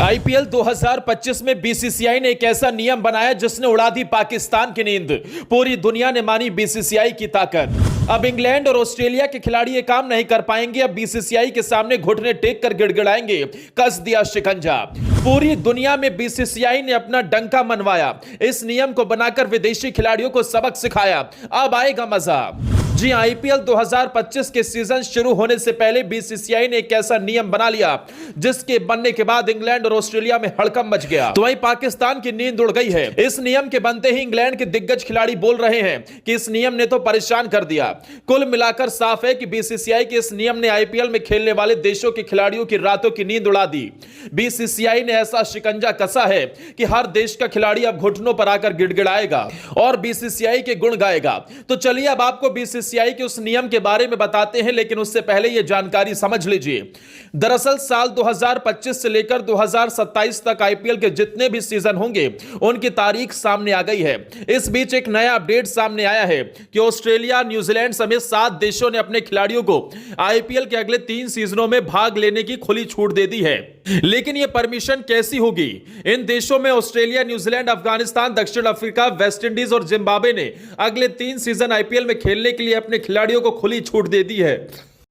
IPL 2025 में BCCI ने एक ऐसा नियम बनाया जिसने उड़ा दी पाकिस्तान की नींद। पूरी दुनिया ने मानी बीसीसीआई की ताकत। अब इंग्लैंड और ऑस्ट्रेलिया के खिलाड़ी ये काम नहीं कर पाएंगे। अब बीसीसीआई के सामने घुटने टेक कर गिड़गिड़ाएंगे, कस दिया शिकंजा। पूरी दुनिया में बीसीसीआई ने अपना डंका मनवाया। इस नियम को बनाकर विदेशी खिलाड़ियों को सबक सिखाया। अब आएगा मजा। जी, आईपीएल 2025 के सीजन शुरू होने से पहले बीसीसीआई ने एक ऐसा नियम बना लिया जिसके बनने के बाद इंग्लैंड और ऑस्ट्रेलिया में हड़कंप मच गया। तो वहीं पाकिस्तान की नींद उड़ गई है। इस नियम के बनते ही इंग्लैंड के दिग्गज खिलाड़ी बोल रहे हैं कि इस नियम ने तो परेशान कर दिया। कुल मिलाकर साफ है कि बीसीसीआई के इस नियम ने आईपीएल में खेलने वाले देशों के खिलाड़ियों की रातों की नींद उड़ा दी। बीसीसीआई ने ऐसा शिकंजा कसा है कि हर देश का खिलाड़ी अब घुटनों पर आकर गिड़गिड़ाएगा और बीसीसीआई के गुण गाएगा। तो चलिए अब आपको बीसीसीआई के उस नियम के बारे में बताते हैं, लेकिन उससे पहले यह जानकारी समझ लीजिए। दरअसल साल 2025 से लेकर 2027 तक आईपीएल के जितने भी सीजन होंगे उनकी तारीख सामने आ गई है। इस बीच एक नया अपडेट सामने आया है कि ऑस्ट्रेलिया, न्यूजीलैंड समेत 7 देशों ने अपने खिलाड़ियों को आईपीएल के अगले 3 सीजनों में भाग लेने की खुली छूट दे दी है। लेकिन यह परमिशन कैसी होगी? इन देशों में ऑस्ट्रेलिया, न्यूजीलैंड, अफगानिस्तान, दक्षिण अफ्रीका, वेस्ट इंडीज और जिम्बाब्वे ने अगले 3 सीजन आईपीएल में खेलने के लिए अपने खिलाड़ियों को खुली छूट दे दी है।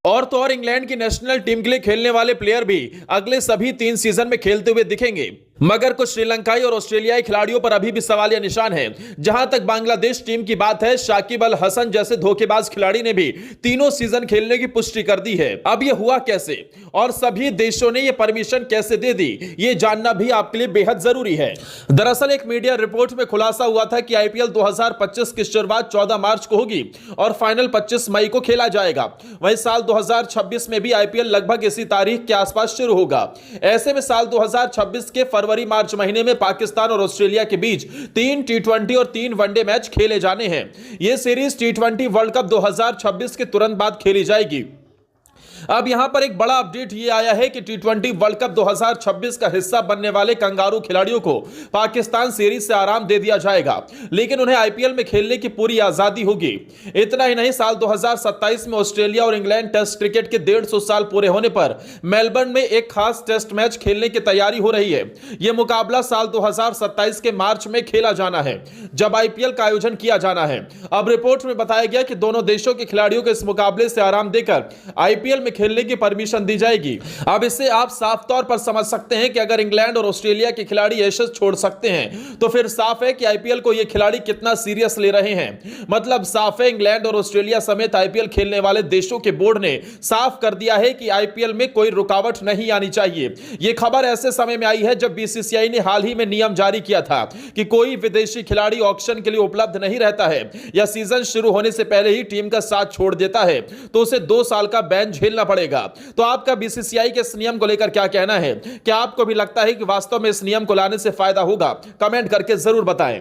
और तो और इंग्लैंड की नेशनल टीम के लिए खेलने वाले प्लेयर भी अगले सभी 3 सीजन में खेलते हुए दिखेंगे। मगर कुछ श्रीलंकाई और ऑस्ट्रेलियाई खिलाड़ियों पर अभी भी सवालिया निशान है। जहां तक बांग्लादेश टीम की बात है, शाकिब अल हसन जैसे धोखेबाज खिलाड़ी ने भी तीनों सीजन खेलने की पुष्टि कर दी है। अब यह हुआ कैसे और सभी देशों ने यह परमिशन कैसे दे दी, यह जानना भी आपके लिए बेहद जरूरी है। दरअसल एक मीडिया रिपोर्ट में खुलासा हुआ था कि आईपीएल 2025 की शुरुआत 14 मार्च को होगी और फाइनल 25 मई को खेला जाएगा। वहीं साल 2026 में भी आईपीएल लगभग इसी तारीख के आसपास शुरू होगा। ऐसे में साल 2026 के फरवरी-मार्च महीने में पाकिस्तान और ऑस्ट्रेलिया के बीच 3 टी20 और 3 वनडे मैच खेले जाने हैं। यह सीरीज टी20 वर्ल्ड कप 2026 के तुरंत बाद खेली जाएगी। अब यहां पर एक बड़ा अपडेट यह आया है कि टी20 वर्ल्ड कप 2026 का हिस्सा बनने वाले कंगारू खिलाड़ियों को पाकिस्तान सीरीज से आराम दे दिया जाएगा, लेकिन उन्हें आईपीएल में खेलने की पूरी आजादी होगी। इतना ही नहीं, साल 2027 में ऑस्ट्रेलिया और इंग्लैंड टेस्ट क्रिकेट के 150 साल पूरे होने पर मेलबर्न में एक खास टेस्ट मैच खेलने की तैयारी हो रही है। यह मुकाबला साल 2027 के मार्च में खेला जाना है, जब आईपीएल का आयोजन किया जाना है। अब रिपोर्ट में बताया गया कि दोनों देशों के खिलाड़ियों को इस मुकाबले से आराम देकर आईपीएल में खेलने की परमिशन दी जाएगी। अब इससे आप साफ तौर पर समझ सकते हैं कि अगर इंग्लैंड और ऑस्ट्रेलिया के खिलाड़ी एशेज छोड़ सकते हैं तो फिर साफ है कि आईपीएल को ये खिलाड़ी कितना सीरियस ले रहे हैं। मतलब साफ है, इंग्लैंड और ऑस्ट्रेलिया समेत आईपीएल खेलने वाले देशों के बोर्ड ने साफ कर दिया है कि आईपीएल में कोई रुकावट नहीं आनी चाहिए। यह खबर ऐसे समय में आई है जब बीसीसीआई ने हाल ही में नियम जारी किया था कि कोई विदेशी खिलाड़ी ऑक्शन के लिए उपलब्ध नहीं रहता है या सीजन शुरू होने से पहले ही टीम का साथ छोड़ देता है तो उसे 2 साल का बैन झेलना पड़ेगा। तो आपका बीसीसीआई के इस नियम को लेकर क्या कहना है? क्या आपको भी लगता है कि वास्तव में इस नियम को लाने से फायदा होगा? कमेंट करके जरूर बताएं।